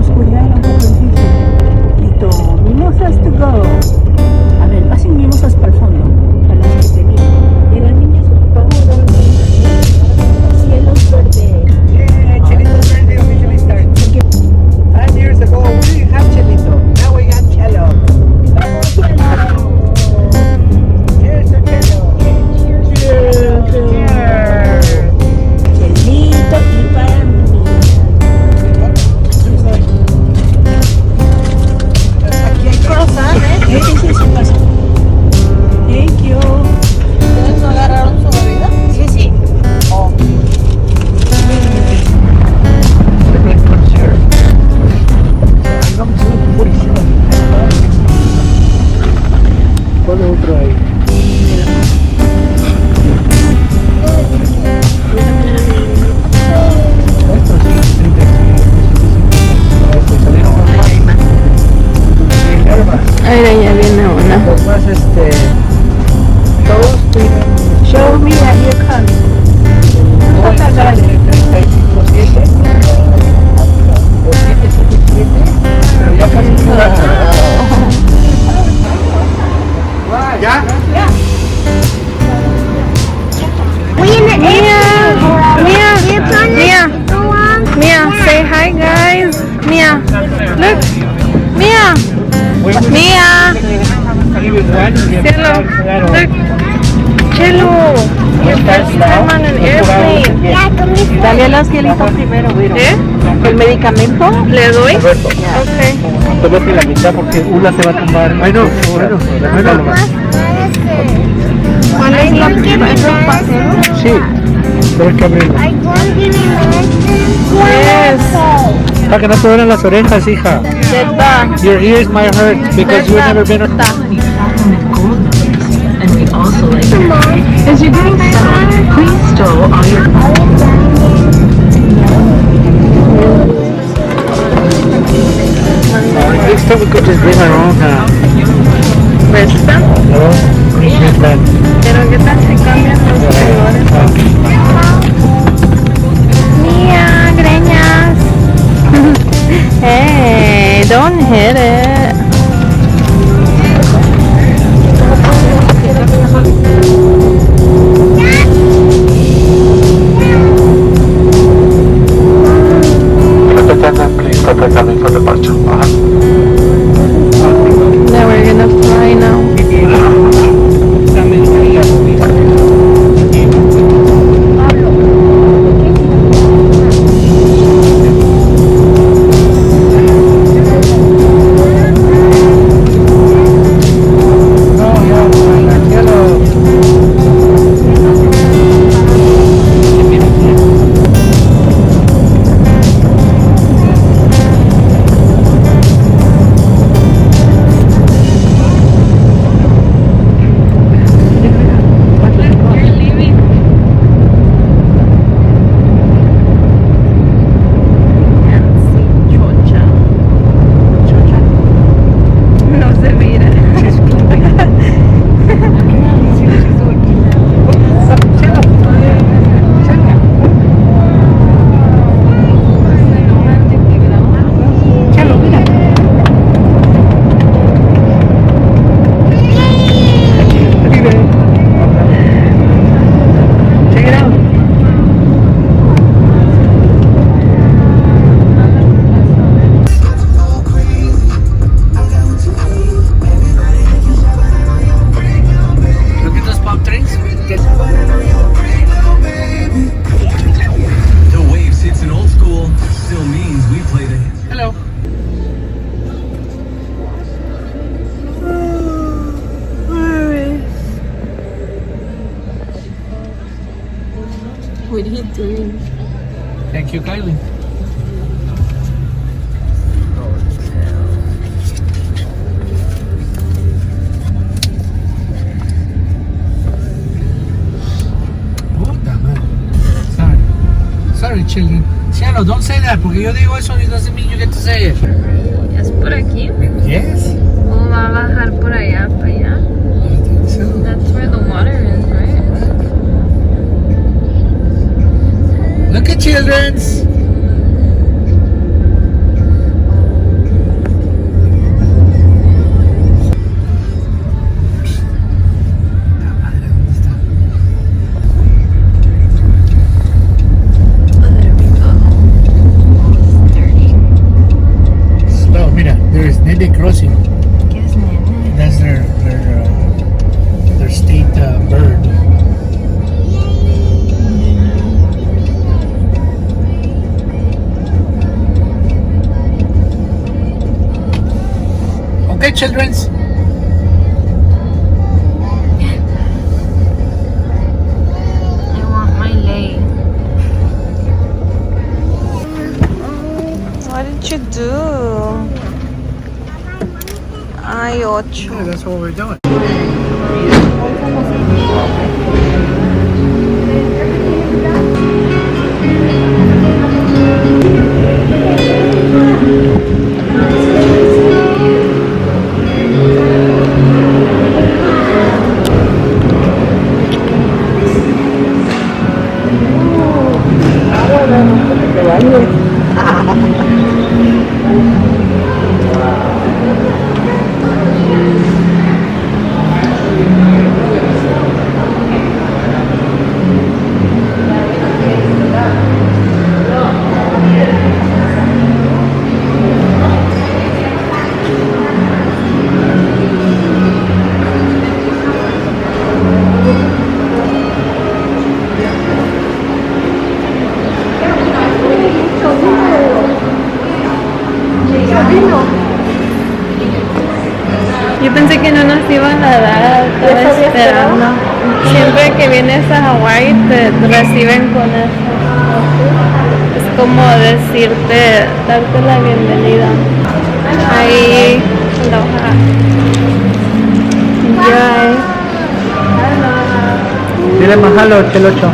oscuridad era un poco difícil. Listo, mimosas to go. A ver, pasen mimosas para el fondo, para las que se vienen. Y las niñas ocupaban cielos verdes. Yeah, Chelito's birthday officially starts. 5 years ago, we didn't have Chelito. Now we got Chelo. Cheers to Chelo. Cheers. Chelito y para mí. Aquí hay croissant, ¿eh? Sí, pasa. Thank you. ¿Ustedes no agarraron su bebida? Sí, sí. Oh. ¿Cuál otro hay? Estos sí, 35. Salieron hierbas. Ay, ya viene una. Los más todos tienen Show me that you're coming. No está grande. 35.7 o 7.7, pero ya casi no da. ¿Ya? Mia, say hi guys. Mia, look. Mia. Cielo, look. Chelo, your first time on an airplane. Dale a la cielita primero, güey. ¿Eh? ¿El medicamento? ¿Le doy? Alberto, Ok. tómate la mitad porque una te va a tumbar. Ay, no, bueno. ¿Cuál es la primera? Sí, tienes que abrirlo. Yes. Para que no te duelen las orejas, hija. Neta. Your ears might hurt because you've never been. And we also like as you're getting settled, please stow all your Next time we could just bring our own ¿Esta? Pero qué tal si cambian los colores. Mia, greñas. Hey, don't hit it. Please stop coming for departure. Now we're gonna fly now. What are you doing? Thank you, Kylie. Sorry, children. Cielo, don't say that, porque yo digo eso, it doesn't mean you get to say it. ¿Es por aquí? Yes. ¿O va a bajar por allá, para allá? I think so. That's where the water is, right? Look at children's. próximo. ¿Qué es nene? That's their state bird. Okay, childrens. I want my lay. What did you do? Ay, ocho. Yeah, that's what we're doing. Yo pensé que no nos iban a dar, estaba esperando. Siempre que vienes a Hawái te reciben con eso. Es como decirte, darte la bienvenida. Ahí, aloha. Enjoy. Dile mahalo, chelocho.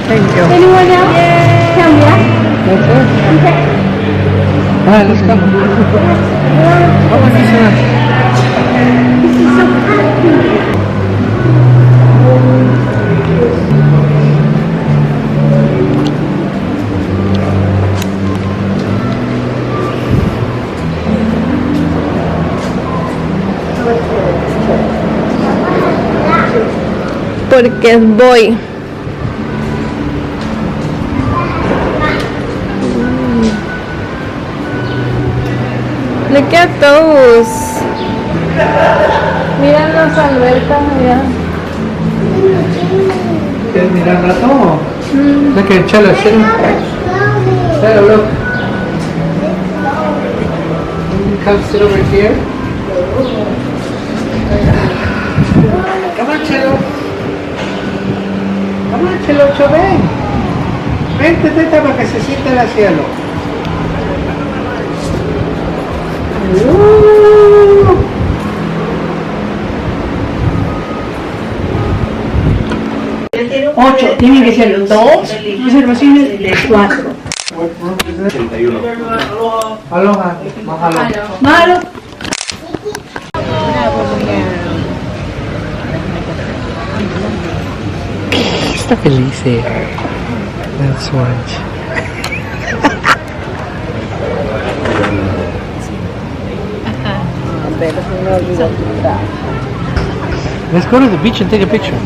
Thank you. Anyone else? Come, yeah? Ah, let's go. Vamos a cenar. Porque es boy. Look at those. Mira los albercas allá. ¿Quieres mirar un rato? Look at Chelo, Chelo, look. Come sit over here. Come on, Chelo. Come on, Chelo, ven. Vente, teta, para que se sienta en el cielo. Ocho, tienen que ser dos reservaciones de 4. Aloha, mahalo. Malo. Está feliz, Let's watch. Let's go to the beach and take a picture.